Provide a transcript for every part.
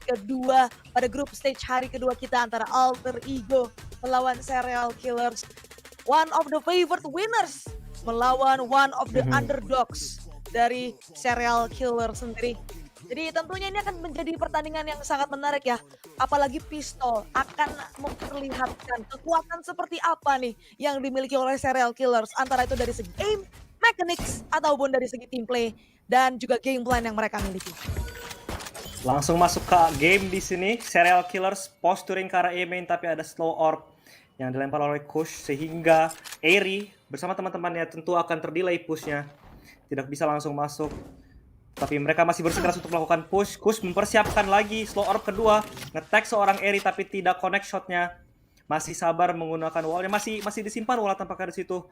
kedua pada grup stage hari kedua kita antara Alter Ego melawan Serial Killers. One of the favorite winners melawan one of the underdogs dari Serial Killers sendiri. Jadi tentunya ini akan menjadi pertandingan yang sangat menarik ya. Apalagi Pistol akan memperlihatkan kekuatan seperti apa nih yang dimiliki oleh Serial Killers. Antara itu dari segi aim, mechanics, ataupun dari segi team play dan juga game plan yang mereka miliki. Langsung masuk ke game di sini. Serial Killers posturing ke arah A main tapi ada slow orb yang dilempar oleh Kush sehingga Eri bersama teman-temannya tentu akan terdelay pushnya. Tidak bisa langsung masuk. Tapi mereka masih bersikeras untuk melakukan push. Kush mempersiapkan lagi slow orb kedua. Nge-tag seorang Eri tapi tidak connect shotnya. Masih sabar menggunakan wallnya. Masih disimpan wall tampaknya di situ.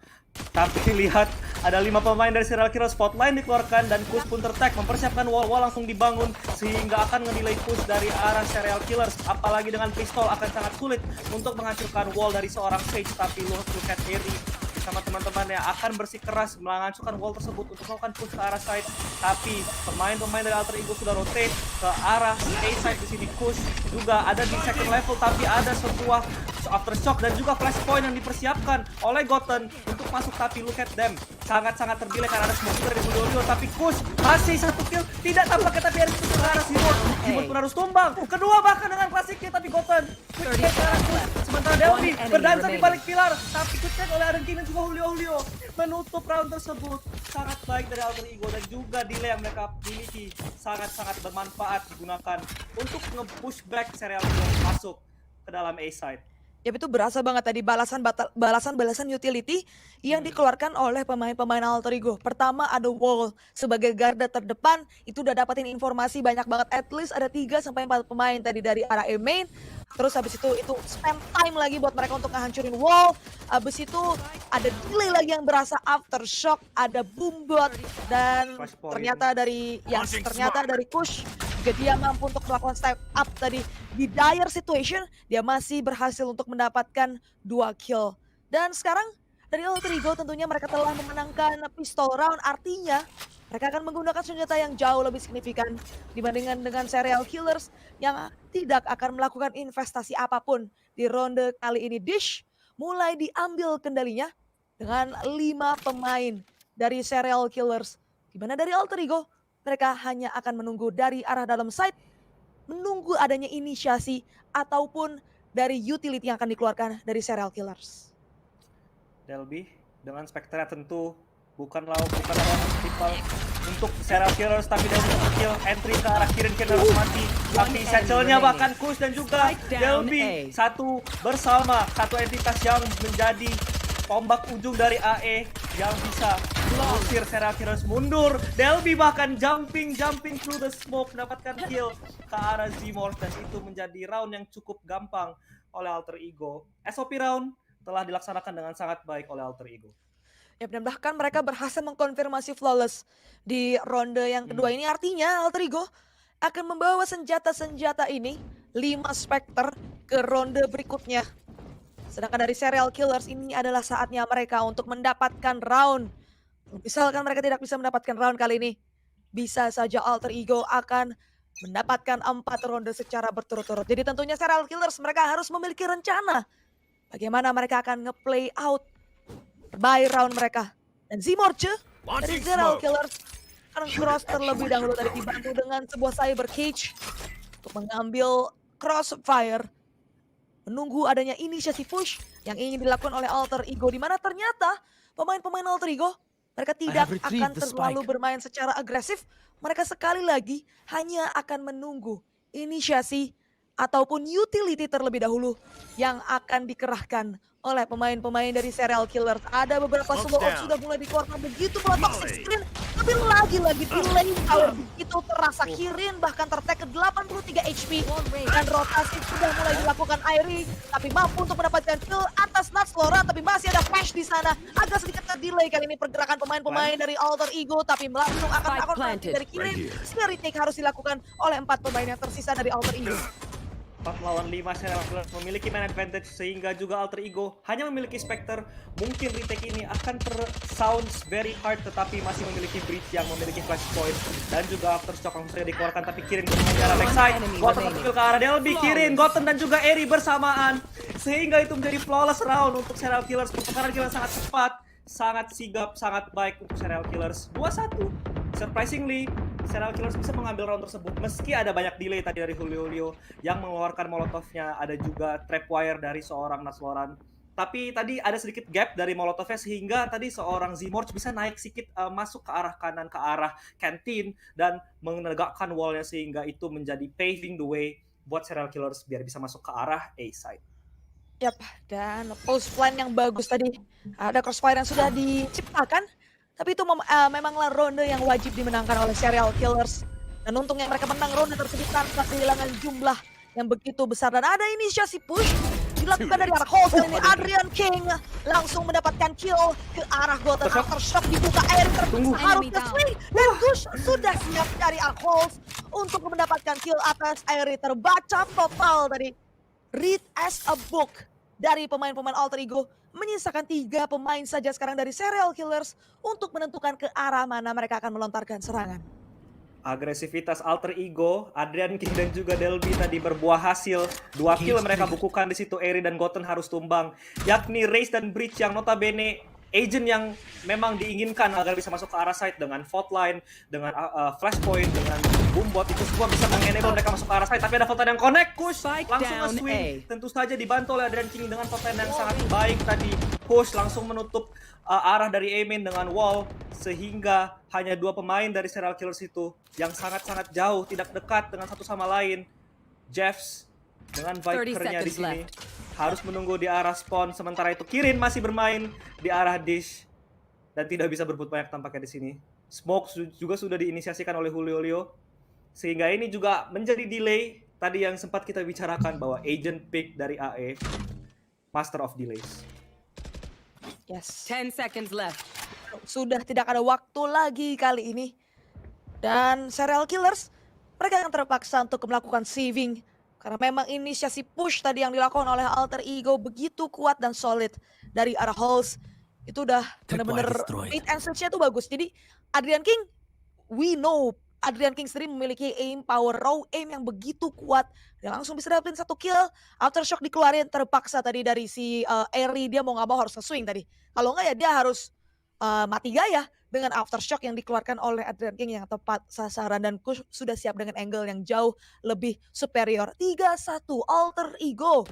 Tapi lihat ada 5 pemain dari Serial Killers. Spotlight dikeluarkan dan Kush pun ter-tag. Mempersiapkan wall langsung dibangun. Sehingga akan nge-delay push dari arah Serial Killers. Apalagi dengan pistol akan sangat sulit untuk menghancurkan wall dari seorang Sage. Tapi look at Eri sama teman-temannya akan bersikeras menghancurkan wall tersebut untuk melakukan push ke arah side. Tapi pemain-pemain dari Alter Ego sudah rotate ke arah A side di sini. Kush juga ada di second level tapi ada sebuah aftershock dan juga flashpoint yang dipersiapkan oleh Goten untuk masuk. Tapi look at them, sangat-sangat terdelay karena ada smoke dari Julio. Tapi Kush masih satu kill, tidak tampaknya tapi harus ke arah Simon. Simon pun harus tumbang. Kedua bahkan dengan klasiknya tapi Goten sementara Delphi berdansa di balik pilar tapi dicek oleh Arenkin dan juga Julio menutup round tersebut. Sangat baik dari Alter Ego dan juga delay yang mereka miliki sangat-sangat bermanfaat digunakan untuk nge-push back Serial Killers masuk ke dalam A side. Ya itu berasa banget tadi balasan utility yang dikeluarkan oleh pemain-pemain Alter Ego. Pertama ada wall sebagai garda terdepan, itu udah dapatin informasi banyak banget, at least ada 3-4 pemain tadi dari arah A main. Terus habis itu spend time lagi buat mereka untuk ngehancurin wall. Habis itu ada delay lagi yang berasa aftershock, ada boombot dan ternyata dari Kush juga dia mampu untuk melakukan step up tadi di dire situation. Dia masih berhasil untuk mendapatkan 2 kill. Dan sekarang dari Alter Ego tentunya mereka telah memenangkan pistol round, artinya mereka akan menggunakan senjata yang jauh lebih signifikan dibandingkan dengan Serial Killers yang tidak akan melakukan investasi apapun di ronde kali ini. Dish mulai diambil kendalinya dengan 5 pemain dari Serial Killers. Di mana dari Alter Ego mereka hanya akan menunggu dari arah dalam side, menunggu adanya inisiasi ataupun dari utility yang akan dikeluarkan dari Serial Killers. Delby dengan Spectre tentu bukanlah tipal untuk Serial Killers tapi Delby kill entry ke arah Kirin harus mati. Tapi Satchel-nya bahkan Kush dan juga Delby satu bersama satu entitas yang menjadi tombak ujung dari AE yang bisa mengusir Serial Killers mundur. Delby bahkan jumping through the smoke mendapatkan kill ke arah Zimor dan itu menjadi round yang cukup gampang oleh Alter Ego. SOP round telah dilaksanakan dengan sangat baik oleh Alter Ego. Ya, dan bahkan mereka berhasil mengkonfirmasi flawless di ronde yang kedua ini. Artinya Alter Ego akan membawa senjata-senjata ini 5 Spectre ke ronde berikutnya. Sedangkan dari Serial Killers ini adalah saatnya mereka untuk mendapatkan round. Misalkan mereka tidak bisa mendapatkan round kali ini, bisa saja Alter Ego akan mendapatkan 4 ronde secara berturut-turut. Jadi tentunya Serial Killers mereka harus memiliki rencana bagaimana mereka akan nge-play out by round mereka. Dan Zimorce dari Serial Killers akan cross terlebih dahulu tadi dibantu dengan sebuah cyber cage untuk mengambil crossfire. Menunggu adanya inisiasi push yang ingin dilakukan oleh Alter Ego, di mana ternyata pemain-pemain Alter Ego mereka tidak akan terlalu bermain secara agresif. Mereka sekali lagi hanya akan menunggu inisiasi ataupun utility terlebih dahulu yang akan dikerahkan oleh pemain-pemain dari Serial Killers. Ada beberapa solo orb sudah mulai dikeluarkan, begitu pula toxic screen, tapi lagi-lagi delay power begitu terasa. Kirin bahkan tertek ke 83 HP dan rotasi sudah mulai dilakukan Airi, tapi mampu untuk mendapatkan kill atas Natslora, tapi masih ada flash di sana. Agak sedikit terdelay kali ini pergerakan pemain-pemain dari Alter Ego, tapi langsung akan takut dari Kirin. Scary take harus dilakukan oleh 4 pemain yang tersisa dari Alter Ego. 4 lawan 5 Serial Killers memiliki man advantage sehingga juga Alter Ego hanya memiliki Spectre. Mungkin retake ini akan sounds very hard tetapi masih memiliki Breach yang memiliki flashpoint dan juga Aftershock langsung saja dikeluarkan tapi Kirin ke arah backside. Goten terpikir ke arah Delby, Kirin, Goten dan juga Eri bersamaan sehingga itu menjadi flawless round untuk Serial Killers. Pertukaran kill sangat cepat, sangat sigap, sangat baik untuk Serial Killers. 2-1. Surprisingly, Serial Killers bisa mengambil round tersebut meski ada banyak delay tadi dari Julio yang mengeluarkan molotovnya, ada juga trapwire dari seorang Nasloran. Tapi tadi ada sedikit gap dari molotovnya sehingga tadi seorang Zimorch bisa naik sedikit masuk ke arah kanan, ke arah canteen dan menegakkan wallnya sehingga itu menjadi paving the way buat Serial Killers biar bisa masuk ke arah A side. Yap, dan post plan yang bagus tadi. Ada crossfire yang sudah diciptakan. Tapi itu memanglah ronde yang wajib dimenangkan oleh Serial Killers. Dan untungnya mereka menang ronde tersebut tanpa kehilangan jumlah yang begitu besar. Dan ada inisiasi push dilakukan dari arah Halls. Dan ini Adrian King langsung mendapatkan kill ke arah Goten. Aftershock dibuka, air terpaksa harus ke swing. Dan Gush sudah siap dari arah Halls untuk mendapatkan kill atas Airi. Terbaca total tadi. Read as a book dari pemain-pemain Alter Ego. Menyisakan 3 pemain saja sekarang dari Serial Killers untuk menentukan ke arah mana mereka akan melontarkan serangan. Agresivitas Alter Ego, Adrian King dan juga Delby tadi berbuah hasil. 2 kill mereka bukukan di situ. Eri dan Goten harus tumbang, yakni Raze dan Breach yang notabene agent yang memang diinginkan agar bisa masuk ke arah side dengan Faultline, dengan flashpoint, dengan Boombot, itu semua bisa mengenable mereka masuk ke arah side. Tapi ada Faultline yang connect, Kush langsung nge-swing. Tentu saja dibantu oleh Adrian King dengan Faultline yang sangat baik tadi. Kush langsung menutup arah dari A-main dengan wall, sehingga hanya 2 pemain dari Serial Killers itu yang sangat-sangat jauh, tidak dekat dengan satu sama lain. Jeffs dengan Viper-nya di sini harus menunggu di arah spawn, sementara itu Kirin masih bermain di arah dish dan tidak bisa berbuat banyak tampaknya di sini. Smoke juga sudah diinisiasikan oleh Julio, sehingga ini juga menjadi delay tadi yang sempat kita bicarakan bahwa agent pick dari AE, Master of Delays. Yes. 10 seconds left. Sudah tidak ada waktu lagi kali ini. Dan Serial Killers, mereka akan terpaksa untuk melakukan saving. Karena memang inisiasi push tadi yang dilakukan oleh Alter Ego begitu kuat dan solid dari arah Halls. Itu udah benar-benar hit and switch-nya tuh bagus. Jadi Adrian King, we know Adrian King sendiri memiliki aim power, raw aim yang begitu kuat. Dia langsung bisa dapetin 1 kill. Aftershock dikeluarin terpaksa tadi dari si Eri. Dia mau gak mau harus nge-swing tadi. Kalau enggak ya dia harus mati gaya dengan Aftershock yang dikeluarkan oleh Adrian King yang tepat sasaran. Dan Kush sudah siap dengan angle yang jauh lebih superior. 3-1 Alter Ego.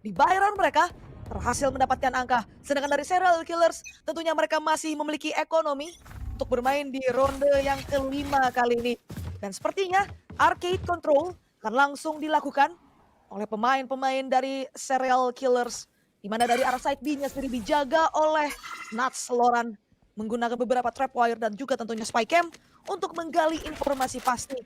Di byron mereka berhasil mendapatkan angka. Sedangkan dari Serial Killers tentunya mereka masih memiliki ekonomi untuk bermain di ronde yang kelima kali ini. Dan sepertinya arcade control akan langsung dilakukan oleh pemain-pemain dari Serial Killers. Di mana dari arah side B-nya sendiri dijaga oleh Nasloran menggunakan beberapa trapwire dan juga tentunya spy cam untuk menggali informasi pasti.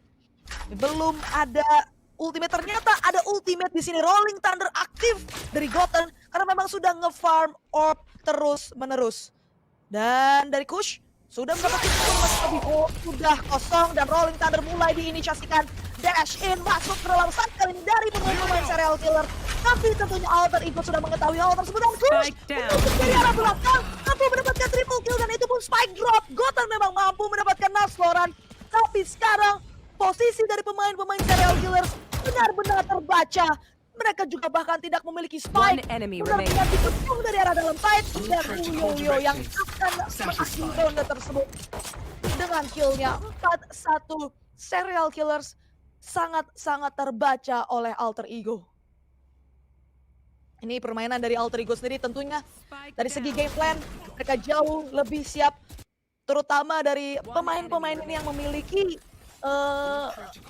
Belum ada ultimate, ternyata ada ultimate di sini. Rolling Thunder aktif dari Goten karena memang sudah nge-farm orb terus-menerus. Dan dari Kush sudah mendapatkan informasi lebih, sudah kosong dan Rolling Thunder mulai diinisiasikan. Dash in masuk ke dalam side kali ini dari pemain Serial Killer. Tapi tentunya Alter Ego sudah mengetahui hal tersebut dan Kush menutup dari arah belakang, mampu mendapatkan triple kill dan itu pun spike drop. Goten memang mampu mendapatkan Nasloran. Tapi sekarang posisi dari pemain-pemain Serial Killers benar-benar terbaca. Mereka juga bahkan tidak memiliki spike. Benar-benar dikepung dari arah dalam side. Dan Julio yang akan mengakhiri ronde tersebut dengan killnya 4-1. Serial Killers sangat-sangat terbaca oleh Alter Ego. Ini permainan dari Alter Ego sendiri tentunya dari segi game plan mereka jauh lebih siap. Terutama dari pemain-pemain ini yang memiliki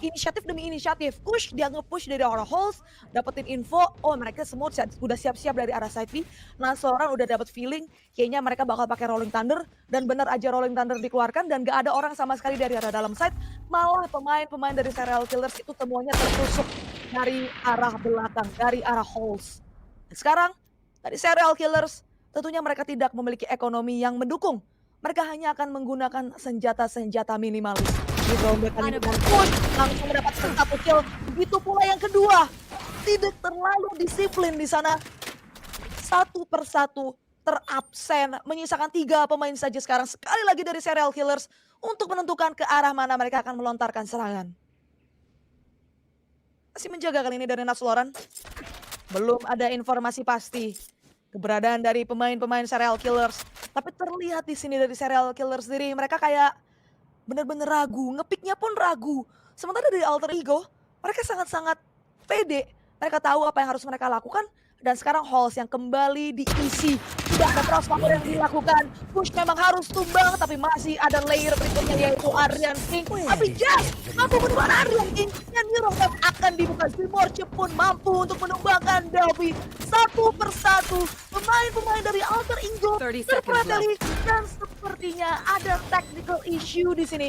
inisiatif demi inisiatif. Kush dia nge-push dari arah Halls, dapetin info, oh mereka semua udah siap-siap dari arah side B. Nasloran udah dapet feeling, kayaknya mereka bakal pakai Rolling Thunder. Dan benar aja Rolling Thunder dikeluarkan dan gak ada orang sama sekali dari arah dalam side. Malah pemain-pemain dari Serial Killers itu semuanya tertusuk dari arah belakang, dari arah Halls. Dan sekarang, dari Serial Killers, tentunya mereka tidak memiliki ekonomi yang mendukung. Mereka hanya akan menggunakan senjata-senjata minimalis. Di ronde kali ini Kush langsung mendapatkan 1 kill. Begitu pula yang kedua. tidak terlalu disiplin di sana. Satu persatu terabsen, menyisakan 3 pemain saja sekarang. Sekali lagi dari Serial Killers untuk menentukan ke arah mana mereka akan melontarkan serangan. Masih menjaga kali ini dari Natsloran. Belum ada informasi pasti keberadaan dari pemain-pemain Serial Killers. Tapi terlihat di sini dari Serial Killers sendiri, mereka kayak bener-bener ragu, nge-pick-nya pun ragu. Sementara dari Alter Ego, mereka sangat-sangat pede. Mereka tahu apa yang harus mereka lakukan. Dan sekarang Halls yang kembali diisi. Tidak ada crossfire yang dilakukan. Push memang harus tumbang, tapi masih ada layer berikutnya yaitu Aryan King. Tapi Jazz mampu menumbangkan Aryan King. Dan Eurostep akan dibuka. Simorche pun mampu untuk menumbangkan Delphi. Satu persatu pemain-pemain dari Alter Ego 30 seconds terpredeli. Dan sepertinya ada technical issue di sini.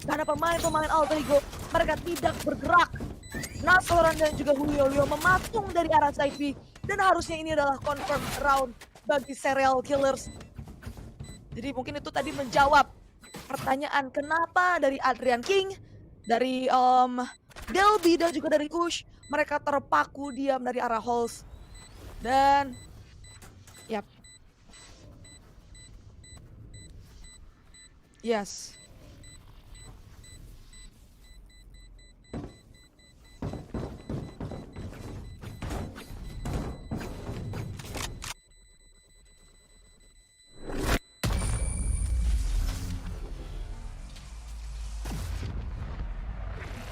Karena pemain-pemain Alter Ego mereka tidak bergerak. Natsloran dan juga Julio mematung dari arah side B. Dan harusnya ini adalah confirm round bagi Serial Killers. Jadi mungkin itu tadi menjawab pertanyaan kenapa dari Adrian King, dari Delby dan juga dari Kush. Mereka terpaku diam dari arah Halls. Dan yap. Yes.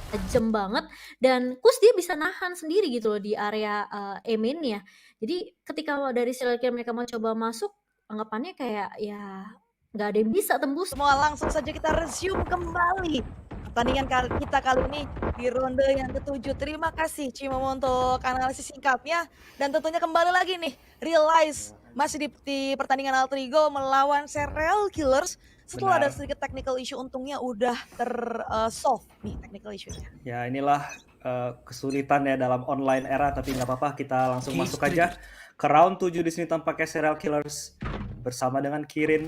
Tajam banget dan Kus dia bisa nahan sendiri gitu loh di area E-main-nya. Jadi ketika dari serial killer mereka mau coba masuk, anggapannya kayak ya nggak ada yang bisa tembus. Semua langsung saja kita resume kembali pertandingan kita kali ini di ronde yang ke-7. Terima kasih Cimomo untuk analisis singkatnya. Dan tentunya kembali lagi nih, Realize masih di pertandingan Alter Ego melawan Serial Killers. Setelah ada Benar. sedikit technical issue, untungnya udah solve nih technical issue-nya. Ya inilah kesulitan ya dalam online era, tapi nggak apa-apa, kita langsung masuk aja ke round 7 di sini. Tampaknya Serial Killers bersama dengan Kirin.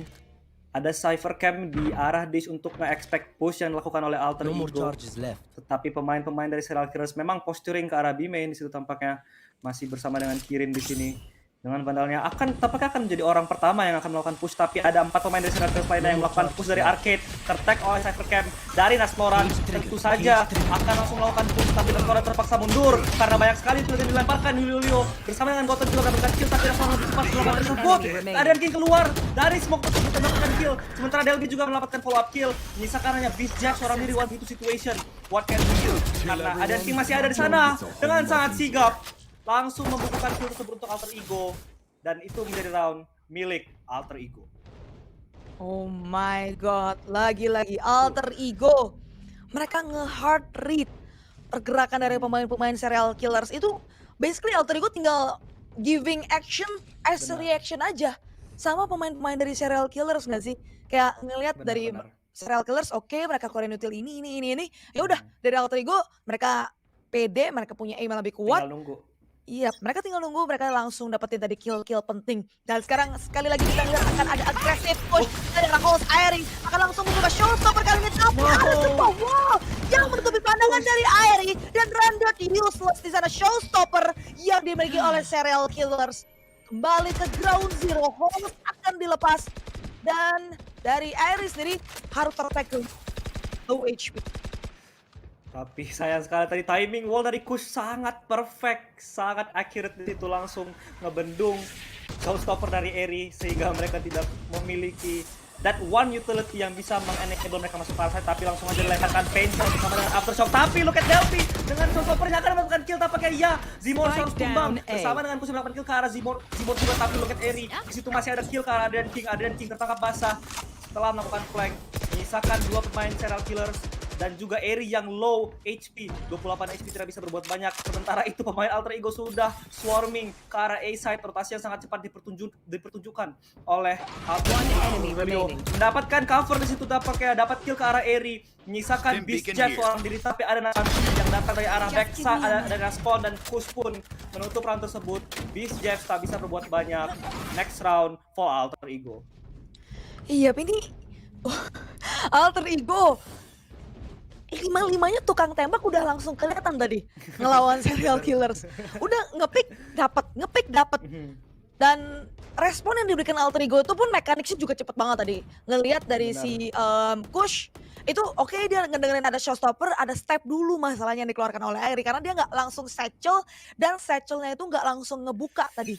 Ada Cypher Cam di arah dish untuk nge-expect push yang dilakukan oleh Alter No more Ego. charges left. Tetapi pemain-pemain dari Serial Killers memang posturing ke arah B main di situ, tampaknya masih bersama dengan Kirin di sini. Dengan vandalnya tampaknya akan menjadi orang pertama yang akan melakukan push, tapi ada 4 pemain dari Serial Killers lainnya yang melakukan push dari arcade. Tertag oleh Cypher Cam dari Natsloran, tentu saja akan langsung melakukan push, tapi Natsloran terpaksa mundur karena banyak sekali tuh yang dilemparkan. Julio bersama dengan Goten juga mendapatkan kill, tapi Natsloran lebih cepat melakukan tersebut. Adrian King keluar dari smoke tersebut dan mendapatkan kill, sementara Delby juga mendapatkan follow up kill. Menyisakan hanya Beast Jack seorang diri 1v2 situation. What can we do? Karena Adrian King masih ada di sana dengan sangat sigap, langsung membukukan kill tersebut untuk Alter Ego, dan itu menjadi round milik Alter Ego. Oh my god, lagi-lagi Alter Ego. Mereka nge-hard read pergerakan dari pemain-pemain Serial Killers itu. Basically Alter Ego tinggal giving action as a Benar. reaction aja sama pemain-pemain dari Serial Killers nggak sih? Kayak ngelihat dari Benar-benar. Serial Killers, oke mereka Korean util ini. Ya udah, dari Alter Ego mereka pede, mereka punya aim yang lebih kuat. Tinggal nunggu. Iya, mereka tinggal nunggu, mereka langsung dapetin tadi kill-kill penting. Dan sekarang sekali lagi kita lihat akan ada agresif push dari Halls. Airi akan langsung membuka showstopper kali ini, tapi ada sebuah wall yang menutupi pandangan dari Airi dan rendered useless di sana. Showstopper yang dimiliki oleh Serial Killers kembali ke ground zero. Halls akan dilepas dan dari Airi sendiri harus tertackle low HP. Tapi sayang sekali tadi timing wall dari Kush sangat perfect, sangat accurate di situ, langsung ngebendung showstopper dari Eri sehingga mereka tidak memiliki that one utility yang bisa mengenable mereka masuk parasite, tapi langsung aja dilemparkan Painful bersama dengan Aftershock. Tapi look at Delphi dengan showstoppernya akan mendapatkan kill tampaknya. Ya, Zimor harus tumbang bersama dengan Kush melakukan kill ke arah Zimor juga, tapi look at Eri. Di situ masih ada kill ke arah Adrian King tertangkap basah setelah melakukan flank. Menyisakan 2 pemain Serial Killers dan juga Eri yang low HP, 28 HP tidak bisa berbuat banyak. Sementara itu pemain Alter Ego sudah swarming ke arah A-side, rotasi yang sangat cepat dipertunjukkan oleh Alter Ego. Mendapatkan cover di situ, dapat kill ke arah Eri, menyisakan Beast Jet seorang diri, tapi ada Nancy yang datang dari arah backside, ada dari Spawn dan Kush pun menutup round tersebut. Beast Jet tak bisa berbuat banyak. Next round for Alter Ego. Iya, ini Alter Ego 5-5-nya tukang tembak udah langsung kelihatan tadi ngelawan serial killers. Udah ngepick dapet. Dan respon yang diberikan Alter Ego itu pun mekaniknya juga cepet banget tadi. Ngelihat dari Benar. si Kush itu oke, dia ngedengerin ada showstopper, ada step dulu masalahnya yang dikeluarkan oleh Airi karena dia nggak langsung satchel dan satchelnya itu nggak langsung ngebuka tadi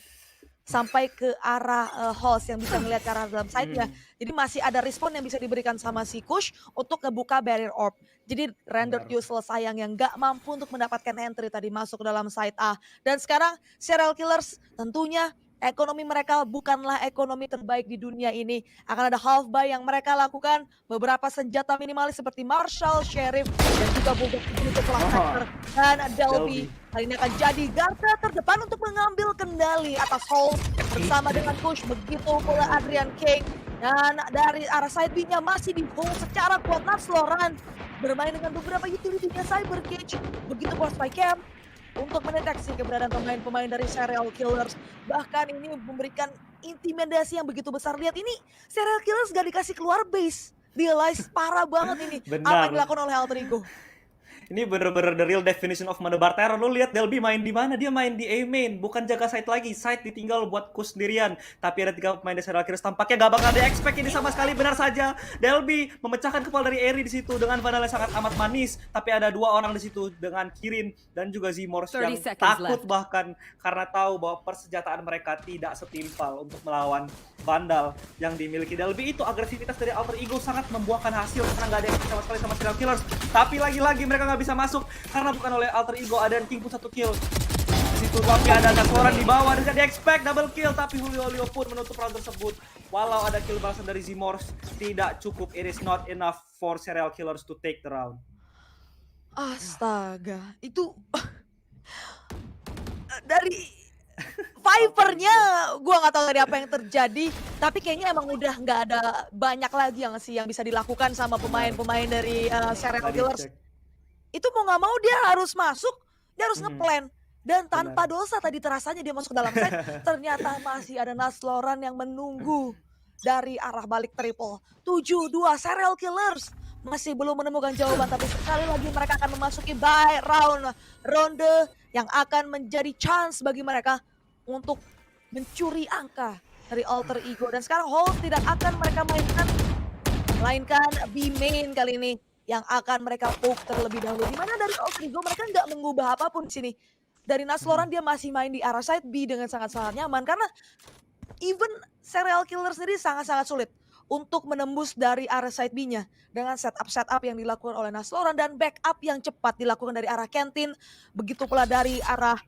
sampai ke arah host yang bisa melihat ke arah dalam side-nya. Jadi masih ada respon yang bisa diberikan sama si Kush untuk ngebuka barrier orb. Jadi rendered Benar. useless sayang yang nggak mampu untuk mendapatkan entry tadi masuk ke dalam side A. Dan sekarang serial killers tentunya ekonomi mereka bukanlah ekonomi terbaik di dunia ini. Akan ada half buy yang mereka lakukan. Beberapa senjata minimalis seperti Marshall, Sheriff, dan juga Bulldog untuk Flashbacker. Dan Delby kali ini akan jadi garda terdepan untuk mengambil kendali atas Hall bersama dengan Kush. Begitu pula Adrian King. Dan dari arah side B-nya masih di hold secara kuat Natsloran. Bermain dengan beberapa utility-nya Cyber Cage. Begitu pula Spy Cam untuk mendeteksi keberadaan pemain-pemain dari serial killers. Bahkan ini memberikan intimidasi yang begitu besar. Lihat ini, serial killers gak dikasih keluar base. Realize parah banget ini apa yang dilakukan oleh Alter Ego. Ini bener-bener the real definition of menebar teror. Lu lihat Delby main di mana? Dia main di A main, bukan jaga side lagi. Side ditinggal buat Kush sendirian. Tapi ada 3 pemain dari serial killers, tampaknya gak bakal di-expect ini sama sekali. Benar saja, Delby memecahkan kepala dari Eri di situ dengan vandal yang sangat amat manis. Tapi ada 2 orang di situ dengan Kirin dan juga Zimors yang takut bahkan karena tahu bahwa persenjataan mereka tidak setimpal untuk melawan vandal yang dimiliki Delby. Itu agresivitas dari Alter Ego sangat membuahkan hasil karena nggak ada yang sama sekali sama serial killers. Tapi lagi-lagi mereka nggak bisa masuk karena bukan oleh Alter Ego. Ada King pun 1 kill di situ, tapi ada Natsloran di bawah dan di expect double kill, tapi Julio pun menutup round tersebut. Walau ada kill balasan dari Zimors, tidak cukup. It is not enough for serial killers to take the round. Astaga, itu dari Vipernya gue nggak tahu tadi apa yang terjadi, tapi kayaknya emang udah nggak ada banyak lagi yang bisa dilakukan sama pemain-pemain dari serial killers. Itu mau nggak mau dia harus masuk, dia harus ngeplan. Dan tanpa dosa tadi terasanya dia masuk ke dalam set, ternyata masih ada Natsloran yang menunggu dari arah balik triple. 7-2 serial killers masih belum menemukan jawaban, tapi sekali lagi mereka akan memasuki bye ronde yang akan menjadi chance bagi mereka untuk mencuri angka dari Alter Ego. Dan sekarang Hold tidak akan mereka mainkan, melainkan B main kali ini yang akan mereka poke terlebih dahulu. Dimana dari Alter Ego mereka nggak mengubah apapun di sini. Dari Natsloran dia masih main di arah side B dengan sangat-sangat nyaman karena even serial killer sendiri sangat-sangat sulit untuk menembus dari arah side B-nya dengan setup yang dilakukan oleh Natsloran dan backup yang cepat dilakukan dari arah Kentin, begitu pula dari arah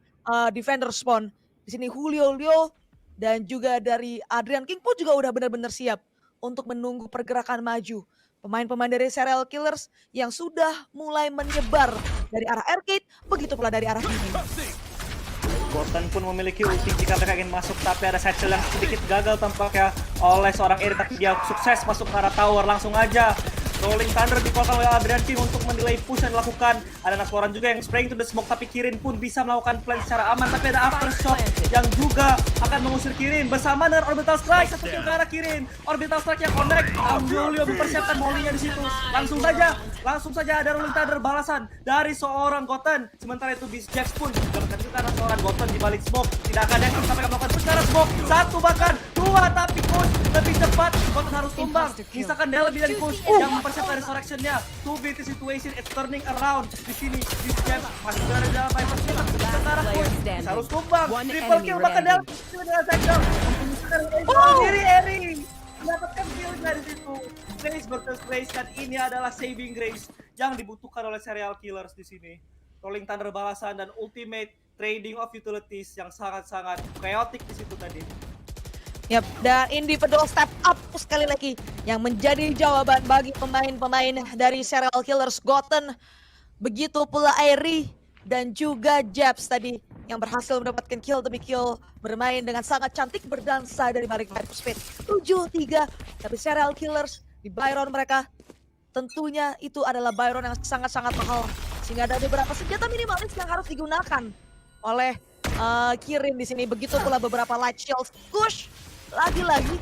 defender spawn. Di sini Julio dan juga dari Adrian King pun juga udah benar-benar siap untuk menunggu pergerakan maju pemain-pemain dari serial killers yang sudah mulai menyebar dari arah arcade, begitu pula dari arah ini. Goten pun memiliki ulti jika mereka ingin masuk, tapi ada satchel yang sedikit gagal tampaknya oleh seorang Eri, tapi dia sukses masuk ke arah tower. Langsung aja Rolling Thunder dikeluarkan oleh Adrian King untuk mendelay push yang dilakukan. Ada Natsloran juga yang spraying to the smoke, tapi Kirin pun bisa melakukan plan secara aman. Tapi ada aftershock yang juga akan mengusir Kirin bersama dengan Orbital Strike. 1 kill ke arah Kirin. Orbital Strike yang connect. Julio mempersiapkan molly-nya di situ. Langsung saja ada Rolling Thunder balasan dari seorang Goten. Sementara itu Beast Jax pun mendapatkan juga karena seorang Goten di balik smoke. Tidak akan yang sampai melakukan push ke arah smoke. 1 bahkan 2, tapi Kush lebih cepat. Goten harus tumbang. Misalkan dia lebih dari Kush yang mempersiapkan resurrection-nya. 2v2 situation, it's turning around. Di sini Beast Jax masih berada di dalam Viper Sniper. Sementara Kush harus tumbang. Triple kill bahkan dalam dengan Satchel. Diri Eri mendapatkan kill dari situ. Grace versus Grace, dan ini adalah saving grace yang dibutuhkan oleh serial killers di sini. Rolling Thunder balasan dan ultimate trading of utilities yang sangat-sangat chaotic di situ tadi. Yap, dan individual step up sekali lagi yang menjadi jawaban bagi pemain-pemain dari serial killers Goten. Begitu pula Airi dan juga Japs tadi yang berhasil mendapatkan kill demi kill, bermain dengan sangat cantik berdansa dari balik Viper Speed. 7-3, tapi serial killers di Byron mereka tentunya itu adalah Byron yang sangat-sangat mahal, sehingga ada beberapa senjata minimalis yang harus digunakan oleh Kirin di sini. Begitu pula beberapa light shield. Kush lagi-lagi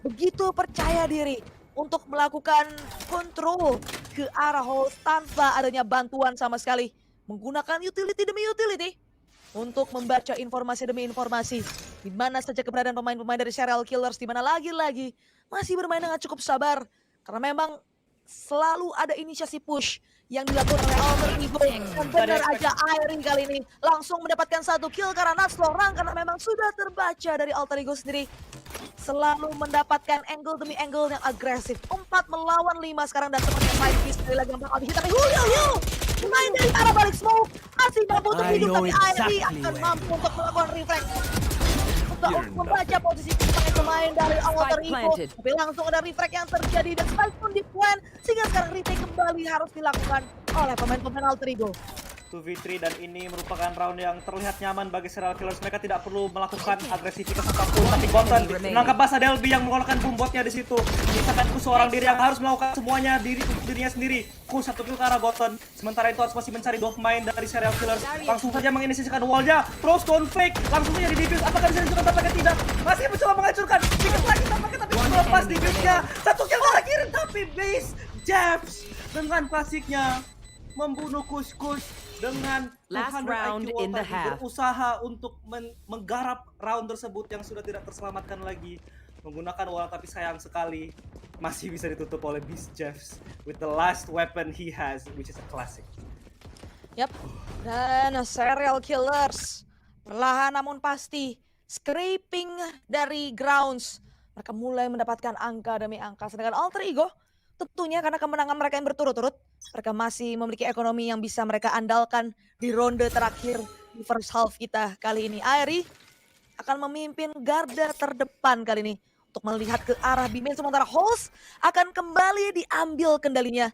begitu percaya diri untuk melakukan kontrol ke arah host tanpa adanya bantuan sama sekali. Menggunakan utility demi utility untuk membaca informasi demi informasi. Di mana saja keberadaan pemain-pemain dari Serial Killers, di mana lagi-lagi masih bermain dengan cukup sabar. Karena memang selalu ada inisiasi push yang dilakukan oleh Alter Ego. Dan benar aja Airy kali ini langsung mendapatkan satu kill karena Natslorang, karena memang sudah terbaca dari Alter Ego sendiri. Selalu mendapatkan angle demi angle yang agresif. 4 melawan 5 sekarang, dan sepertinya Fight Beast sekali lagi yang bakal dihit. Tapi Julio main dari arah balik smoke, masih mampu untuk hidup, tapi Airy akan mampu untuk melakukan reflect untuk membaca posisi pemain dari Alter Ego. Tapi langsung ada reflect yang terjadi dan spike pun di point, sehingga sekarang retake kembali harus dilakukan oleh pemain-pemain Alter Ego. 2v3, dan ini merupakan round yang terlihat nyaman bagi Serial Killers. Mereka tidak perlu melakukan agresivitas apapun, tapi Goten menangkap basah Delby yang mengeluarkan bombotnya di situ. Misalkan Kus seorang diri yang harus melakukan semuanya dirinya sendiri. Kus satu kill ke arah Goten. Sementara itu harus masih mencari 2 pemain dari Serial Killers. Langsung saja menginisiasikan wallnya. Throw stone fake, langsung saja di defuse. Apakah bisa dihancurkan? Tampaknya tidak. Masih mencoba menghancurkan. Sedikit lagi tampaknya, tapi melepas defuse-nya. Satu kill ke arah kiri, tapi base Jabs dengan klasiknya membunuh Kus dengan Last 200 round IQ in the tadi, half. berusaha untuk menggarap round tersebut yang sudah tidak terselamatkan lagi menggunakan wall, tapi sayang sekali masih bisa ditutup oleh Beast Jeffs with the last weapon he has, which is a classic. Yap, dan Serial Killers perlahan namun pasti scraping dari grounds. Mereka mulai mendapatkan angka demi angka, sedangkan Alter Ego tentunya karena kemenangan mereka yang berturut-turut, mereka masih memiliki ekonomi yang bisa mereka andalkan di ronde terakhir di first half kita kali ini. Airy akan memimpin garda terdepan kali ini untuk melihat ke arah B-main, sementara Host akan kembali diambil kendalinya.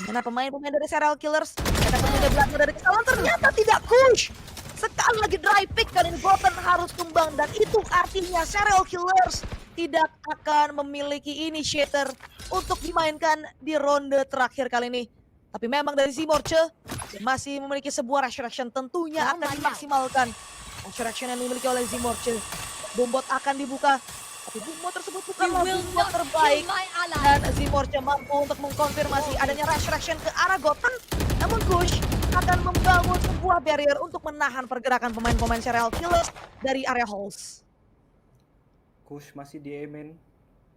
Dimana pemain-pemain dari Serial Killers mereka tentunya belajar dari kesalahan, ternyata tidak push. Sekali lagi dry pick kali ini Goten harus tumbang, dan itu artinya Serial Killers tidak akan memiliki initiator untuk dimainkan di ronde terakhir kali ini. Tapi memang dari Zimorce masih memiliki sebuah resurrection, tentunya akan dimaksimalkan. Resurrection yang dimiliki oleh Zimorce. Bombot akan dibuka, tapi bombot tersebut bukanlah bombot terbaik. Dan Zimorce mampu untuk mengkonfirmasi adanya resurrection ke arah Goten. Namun Kush akan membangun sebuah barrier untuk menahan pergerakan pemain-pemain Serial Killers dari area halls. Kush masih di A-main,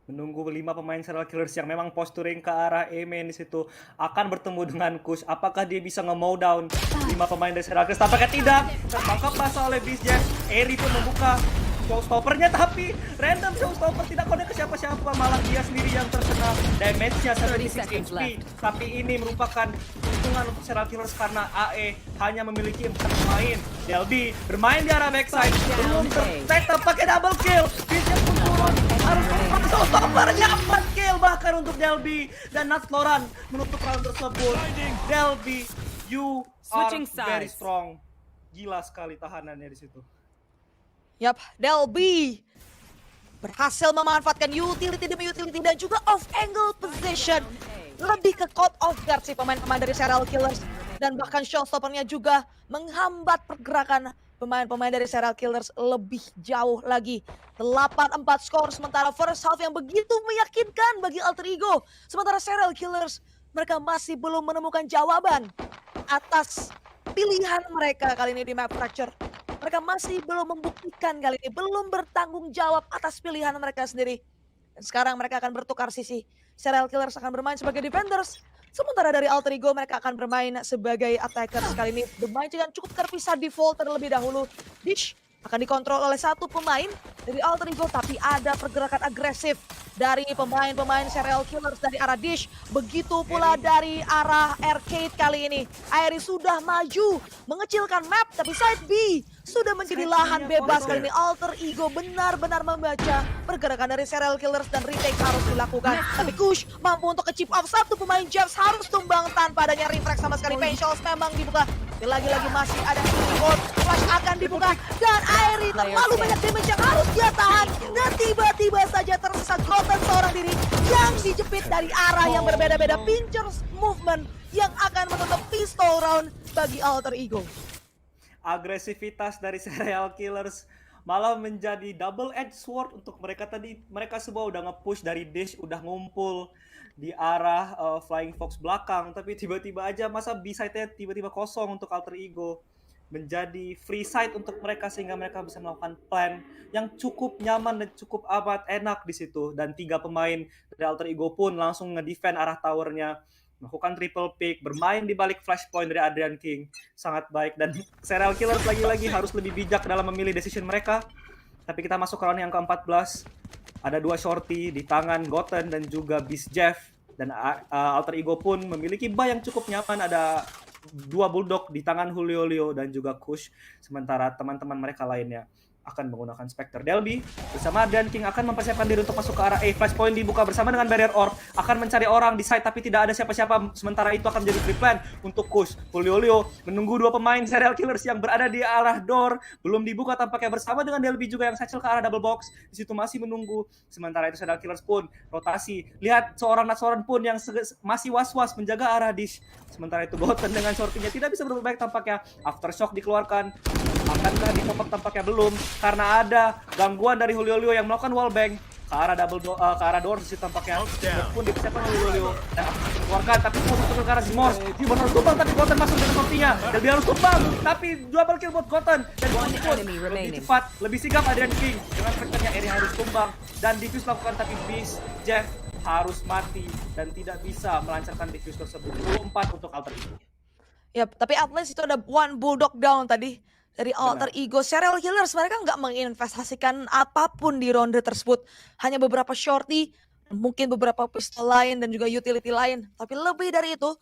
menunggu 5 pemain Serial Killers yang memang posturing ke arah A-main di situ akan bertemu dengan Kush. Apakah dia bisa nge-mow down 5 pemain dari Serial Killers? Tampaknya tidak. Tertangkap basah oleh Beast Jazz. Airy pun membuka showstoppernya, tapi random showstopper tidak connect ke siapa-siapa, malah dia sendiri yang terkena damage-nya 76 HP. Tapi ini merupakan keuntungan untuk Serial Killers karena AE hanya memiliki 4 pemain. Delby bermain di arah backside, belum tertag pakai double kill. Vision pun turun, harus menutup showstoppernya, 4 kill bahkan untuk Delby, dan Natslorang menutup round tersebut. Delby, you are very strong. Gila sekali tahanannya di situ. Yap, Delby berhasil memanfaatkan utility demi utility dan juga off angle position. Lebih ke caught off guard sih pemain-pemain dari Serial Killers, dan bahkan showstoppernya juga menghambat pergerakan pemain-pemain dari Serial Killers lebih jauh lagi. 8-4 skor, sementara first half yang begitu meyakinkan bagi Alter Ego. Sementara Serial Killers mereka masih belum menemukan jawaban atas pilihan mereka kali ini di map fracture. Mereka masih belum membuktikan kali ini, belum bertanggung jawab atas pilihan mereka sendiri. Dan sekarang mereka akan bertukar sisi. Serial Killers akan bermain sebagai defenders, sementara dari Alter Ego mereka akan bermain sebagai attackers kali ini. Bermain dengan cukup terpisah default terlebih dahulu. Dish akan dikontrol oleh satu pemain dari Alter Ego, tapi ada pergerakan agresif dari pemain-pemain Serial Killers dari arah Dish. Begitu pula dari arah arcade kali ini. Airy sudah maju, mengecilkan map, tapi side B sudah menjadi lahan bebas kali ini. Alter Ego benar-benar membaca pergerakan dari Serial Killers dan retake harus dilakukan. Tapi Kush mampu untuk ke-chip off satu pemain. Jabs harus tumbang tanpa adanya reflect sama sekali. Pain Shoals memang dibuka. Tapi lagi-lagi masih ada gold. Flash akan dibuka. Dan Airy terlalu banyak damage yang harus dia tahan. Dan tiba-tiba saja tersesat Goten seorang diri yang dijepit dari arah yang berbeda-beda. Pinchers movement yang akan menutup pistol round bagi Alter Ego. Agresivitas dari Serial Killers malah menjadi double edge sword untuk mereka tadi. Mereka semua udah nge-push dari dish, udah ngumpul di arah Flying Fox belakang, tapi tiba-tiba aja masa B-side-nya tiba-tiba kosong untuk Alter Ego. Menjadi free side untuk mereka sehingga mereka bisa melakukan plan yang cukup nyaman dan cukup amat enak di situ. Dan 3 pemain dari Alter Ego pun langsung nge-defend arah towernya, melakukan triple pick, bermain di balik flashpoint dari Adrian King. Sangat baik, dan Serial Killers lagi-lagi harus lebih bijak dalam memilih decision mereka. Tapi kita masuk ke round yang ke-14. Ada 2 shorty di tangan Goten dan juga Beast Jeff. Dan Alter Ego pun memiliki buy yang cukup nyaman. Ada 2 bulldog di tangan Julio Leo dan juga Kush. Sementara teman-teman mereka lainnya akan menggunakan Spectre. Delby bersama Adrian King akan mempersiapkan diri untuk masuk ke arah A. Flashpoint dibuka bersama dengan Barrier Orb. Akan mencari orang di side tapi tidak ada siapa-siapa. Sementara itu akan menjadi free plan untuk Kush. Julio Leo menunggu 2 pemain Serial Killers yang berada di arah door. Belum dibuka tampaknya bersama dengan Delby juga yang satchel ke arah double box. Di situ masih menunggu. Sementara itu Serial Killers pun rotasi. Lihat seorang Natsoran pun yang masih was-was menjaga arah dish. Sementara itu Goten dengan shorty-nya tidak bisa berbuat baik tampaknya. Aftershock dikeluarkan. Akankah dipopok? Tampaknya belum, karena ada gangguan dari Julio Leo yang melakukan wallbang ke arah ke arah door sisi tampaknya. Pun dipersiapkan oleh Julio Leo dan akan dikeluarkan, tapi pun untuk ke arah Zimors. Zimors harus tumbang tapi Goten masuk dengan shorty-nya. Dan dia harus tumbang, tapi double kill buat Goten. Dan pun lebih cepat, lebih sigap Adrian King dengan Spectre-nya. Eri harus tumbang dan Diffuse lakukan, tapi Beast Jeff harus mati dan tidak bisa melancarkan Diffuse tersebut. 24 untuk Alter Ego. Yap, tapi at least itu ada 1 bulldog down tadi dari Alter Ego. Serial Killers mereka nggak menginvestasikan apapun di ronde tersebut. Hanya beberapa shorty, mungkin beberapa pistol lain dan juga utility lain. Tapi lebih dari itu,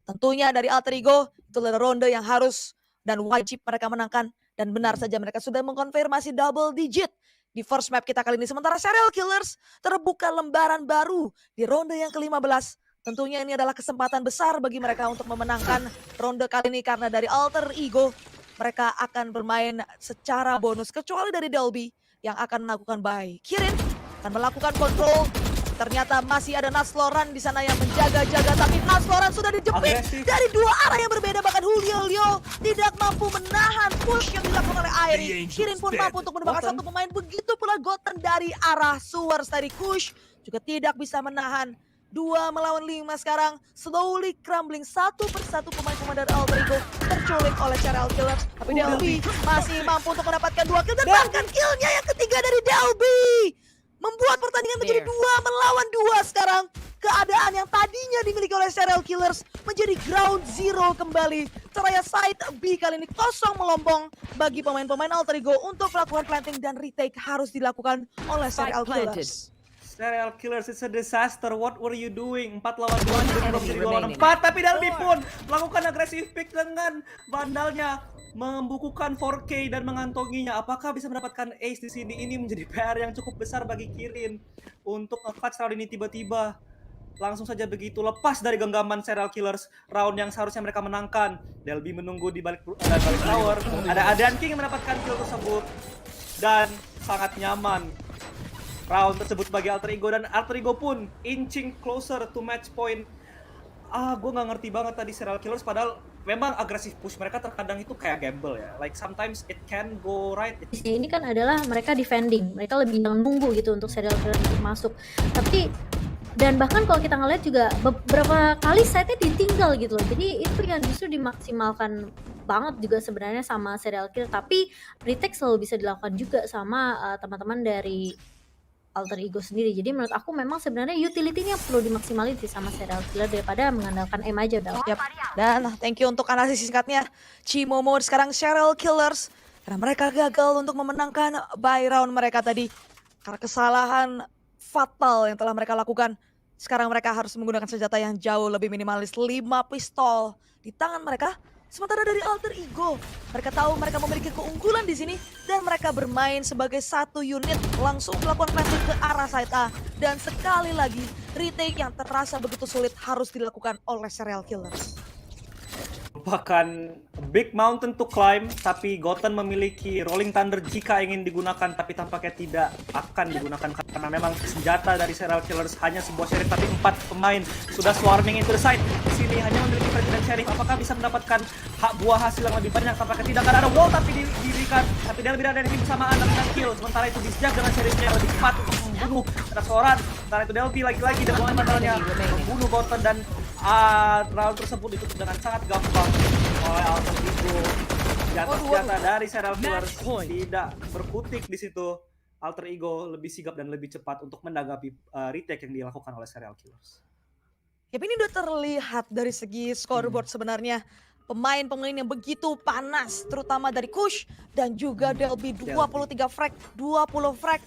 tentunya dari Alter Ego, itu adalah ronde yang harus dan wajib mereka menangkan. Dan benar saja mereka sudah mengkonfirmasi double digit di first map kita kali ini. Sementara Serial Killers terbuka lembaran baru di ronde yang ke-15. Tentunya ini adalah kesempatan besar bagi mereka untuk memenangkan ronde kali ini. Karena dari Alter Ego, mereka akan bermain secara bonus. Kecuali dari Delby yang akan melakukan buy. Kirin akan melakukan control. Ternyata masih ada Natsloran di sana yang menjaga-jaga. Tapi Natsloran sudah dijepit dari 2 arah yang berbeda. Bahkan Julio Leo tidak mampu menahan push yang dilakukan oleh Airi. Kirin pun mampu untuk menembakkan 1 pemain. Begitu pula Goten dari arah Sewers dari Kush juga tidak bisa menahan. 2 melawan 5 sekarang, slowly crumbling satu persatu pemain-pemain dari Alter Ego terculik oleh Serial Killers. Tapi Delby masih mampu untuk mendapatkan 2 kill dan bahkan killnya yang ketiga dari Delby membuat pertandingan menjadi 2 melawan 2 sekarang. Keadaan yang tadinya dimiliki oleh Serial Killers menjadi ground zero kembali. Seraya side B kali ini kosong melompong bagi pemain-pemain Alter Ego untuk melakukan planting dan retake harus dilakukan oleh Serial Killers. Serial Killers, it's a disaster. What were you doing? 4 lawan 2, belum jadi 2 lawan 4. Tapi Delby pun melakukan agresif pick dengan vandalnya, membukukan 4K dan mengantonginya. Apakah bisa mendapatkan ace di sini? Ini menjadi PR yang cukup besar bagi Kirin untuk nge-clutch round ini. Tiba-tiba langsung saja begitu lepas dari genggaman Serial Killers, round yang seharusnya mereka menangkan. Delby menunggu di balik tower. Ada Adrian King yang mendapatkan kill tersebut dan sangat nyaman round tersebut bagi Alter Ego, dan Alter Ego pun inching closer to match point. Gue nggak ngerti banget tadi Serial Killers, padahal memang agresif push mereka terkadang itu kayak gamble ya. Like sometimes it can go right. Ini kan adalah mereka defending, mereka lebih nunggu gitu untuk Serial Killers untuk masuk. Tapi dan bahkan kalau kita ngeliat juga beberapa kali side-nya ditinggal gitu loh. Jadi itu yang justru dimaksimalkan banget juga sebenarnya sama Serial Killers. Tapi retake selalu bisa dilakukan juga sama teman-teman dari Alter Ego sendiri. Jadi menurut aku memang sebenarnya utility-nya perlu dimaksimalin sih sama Serial Killer daripada mengandalkan M aja Bel. Yap. Dan thank you untuk analisis singkatnya Cimomo. Sekarang Serial Killers karena mereka gagal untuk memenangkan buy round mereka tadi karena kesalahan fatal yang telah mereka lakukan. Sekarang mereka harus menggunakan senjata yang jauh lebih minimalis. 5 pistol di tangan mereka. Sementara dari Alter Ego, mereka tahu mereka memiliki keunggulan di sini dan mereka bermain sebagai satu unit langsung melakukan planting ke arah side A. Dan sekali lagi, retake yang terasa begitu sulit harus dilakukan oleh Serial Killers. Merupakan big mountain to climb, tapi Goten memiliki Rolling Thunder jika ingin digunakan, tapi tampaknya tidak akan digunakan karena memang senjata dari Serial Killers hanya sebuah sheriff, tapi 4 pemain sudah swarming into the side. Di sini hanya memiliki President Sheriff. Apakah bisa mendapatkan buah hasil yang lebih banyak. Tampaknya tidak akan ada wall tapi diberikan, tapi dia lebih ada ini bersamaan dengan kill. Sementara itu Disjak dengan seriusnya yang lebih cepat untuk membunuh Nasoran. Sementara itu Delphi lagi-lagi dengan teman-temannya membunuh Goten, dan round tersebut ditutup dengan sangat gampang oleh Alter Ego. Senjata dari Serial Killers tidak berkutik di situ. Alter Ego lebih sigap dan lebih cepat untuk menanggapi retake yang dilakukan oleh Serial Killers. Ya, ini udah terlihat dari segi scoreboard sebenarnya. Pemain-pemain yang begitu panas, terutama dari Kush dan juga Delphi. 23 frag, 20 frag.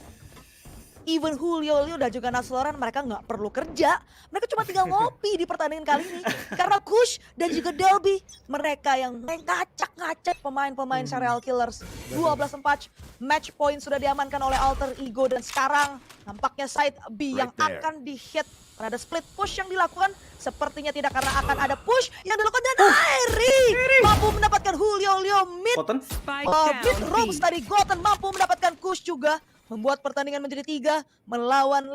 Even Julio dan juga Nasloran, mereka nggak perlu kerja. Mereka cuma tinggal ngopi di pertandingan kali ini. Karena Kush dan juga Delphi, mereka yang ngacak-ngacak pemain-pemain Serial Killers. 12-4, match point sudah diamankan oleh Alter Ego. Dan sekarang nampaknya side B yang akan di-hit. Karena ada split push yang dilakukan. Sepertinya tidak, karena akan ada push yang dilakukan. Dan Airi mampu mendapatkan Julio mid. Mid Rose tadi, Goten mampu mendapatkan Kush juga. Membuat pertandingan menjadi 3 melawan 5.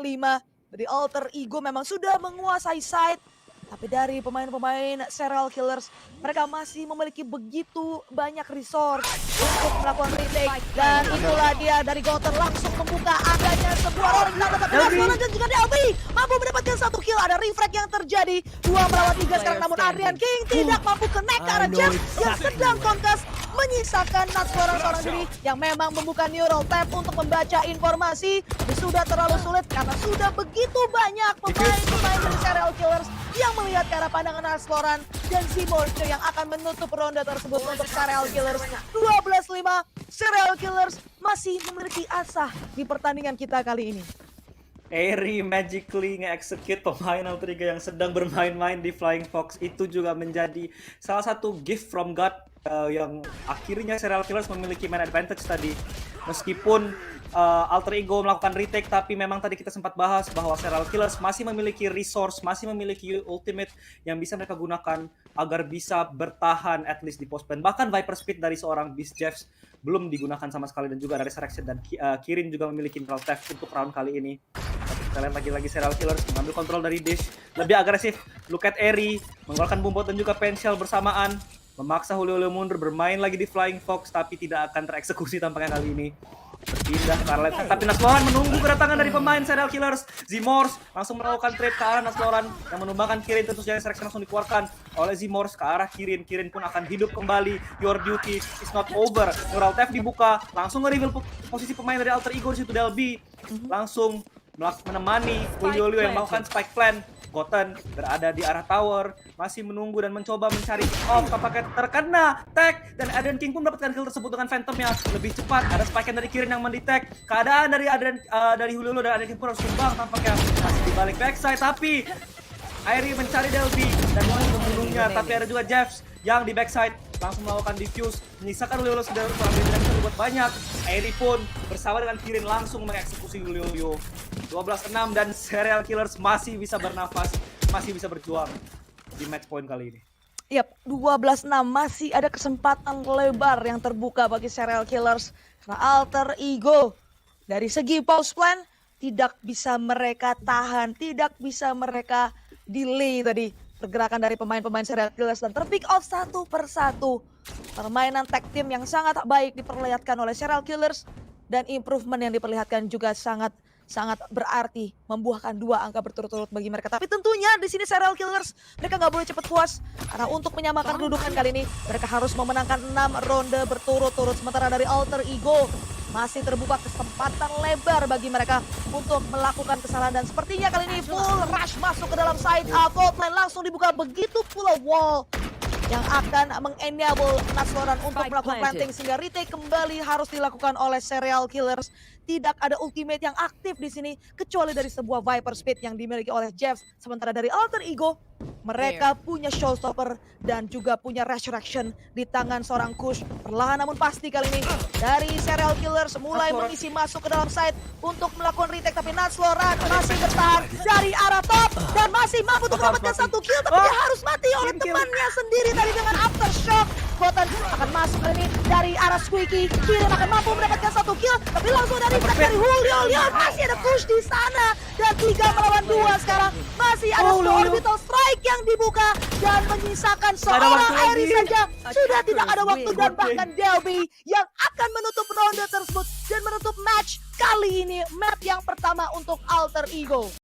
Dari Alter Ego memang sudah menguasai side. Tapi dari pemain-pemain Serial Killers, mereka masih memiliki begitu banyak resource untuk melakukan retake. Dan itulah dia dari Goten langsung membuka adanya sebuah rolling down. Tapi Nasloran dan juga Delphi mampu mendapatkan 1 kill. Ada refrag yang terjadi. 2 melawan 3 sekarang, namun Adrian King tidak mampu connect ke arah Jeff yang sedang konkas. Menyisakan Nasloran seorang diri yang memang membuka neural tap untuk membaca informasi. Tapi sudah terlalu sulit karena sudah begitu banyak pemain-pemain dari Serial Killers yang melihat ke arah pandangan Nasloran dan Zimorce yang akan menutup ronde tersebut untuk Serial Killers. 12-5, Serial Killers masih memiliki asa di pertandingan kita kali ini. Airi magically nge-execute pemain Alter Ego yang sedang bermain-main di Flying Fox. Itu juga menjadi salah satu gift from God yang akhirnya Serial Killers memiliki main advantage tadi. Meskipun Alter Ego melakukan retake, tapi memang tadi kita sempat bahas bahwa Serial Killers masih memiliki resource, masih memiliki ultimate yang bisa mereka gunakan agar bisa bertahan at least di post plan. Bahkan Viper Speed dari seorang Beast Jeffs belum digunakan sama sekali, dan juga dari Resurrection dan Kirin juga memiliki neural theft untuk round kali ini. Tapi kita lihat lagi-lagi Serial Killers mengambil kontrol dari Dish, lebih agresif. Look at Airi mengeluarkan Bumbot dan juga Penshell bersamaan, memaksa Julio mundur, bermain lagi di Flying Fox, tapi tidak akan tereksekusi tampaknya kali ini. Berpindah ke arah left, tapi Nasloran menunggu kedatangan dari pemain Serial Killers. Zimorce langsung melakukan trade ke arah Nasloran yang menumbangkan Kirin. Tentu saja Resurrection langsung dikeluarkan oleh Zimorce ke arah Kirin. Kirin pun akan hidup kembali. Your duty is not over. Neural theft dibuka, langsung nge-reveal posisi pemain dari Alter Ego di situ. Delphi langsung menemani Julio yang melakukan spike plan. Goten berada di arah tower, masih menunggu dan mencoba mencari off. Tampaknya terkena tag, dan Adrian King pun mendapatkan kill tersebut dengan Phantomnya lebih cepat. Ada spike dari Kirin yang mendetect. Keadaan dari Julio dan Adrian King pun harus tumbang. Tampaknya masih di balik backside, tapi Airi mencari Delphi dan membunuhnya. Tapi ada juga Jeffs yang di backside langsung melakukan diffuse, menyisakan Julio sudah berbuat banyak. Airi pun bersama dengan Kirin langsung mengeksekusi Julio. 12-6 dan Serial Killers masih bisa bernafas, masih bisa berjuang di match point kali ini. Yap, 12-6 masih ada kesempatan lebar yang terbuka bagi Serial Killers. Karena Alter Ego dari segi pause plan tidak bisa mereka tahan, tidak bisa mereka delay tadi pergerakan dari pemain-pemain Serial Killers, dan terpick off satu persatu. Permainan tag team yang sangat baik diperlihatkan oleh Serial Killers, dan improvement yang diperlihatkan juga sangat berarti, membuahkan 2 angka berturut-turut bagi mereka. Tapi tentunya di sini Serial Killers mereka nggak boleh cepat puas, karena untuk menyamakan kedudukan kali ini mereka harus memenangkan 6 ronde berturut-turut. Sementara dari Alter Ego masih terbuka kesempatan lebar bagi mereka untuk melakukan kesalahan, dan sepertinya kali ini full rush masuk ke dalam side. Fault line langsung dibuka, begitu pula wall yang akan mengenable Nasloran untuk melakukan planting, sehingga retake kembali harus dilakukan oleh Serial Killers. Tidak ada ultimate yang aktif di sini kecuali dari sebuah Viper Speed yang dimiliki oleh Jeff. Sementara dari Alter Ego mereka punya Showstopper dan juga punya Resurrection di tangan seorang Kush. Perlahan namun pasti kali ini dari Serial Killers mulai mengisi masuk ke dalam side untuk melakukan retake, tapi Nasloran masih bertahan dari arah top dan masih mampu untuk mendapatkan 1 kill, tapi dia harus mati oleh temannya sendiri tadi dengan aftershock. Goten akan masuk kali ini dari arah Squeaky. Kirin akan mampu mendapatkan 1 kill, tapi langsung dari tag dari Julio. Lihat masih ada push di sana dan 3 melawan 2 sekarang. Masih ada slow orbital strike yang dibuka dan menyisakan seorang Aery saja. Sudah tidak ada waktu dan bahkan Delby yang akan menutup ronde tersebut dan menutup match kali ini, map yang pertama untuk Alter Ego.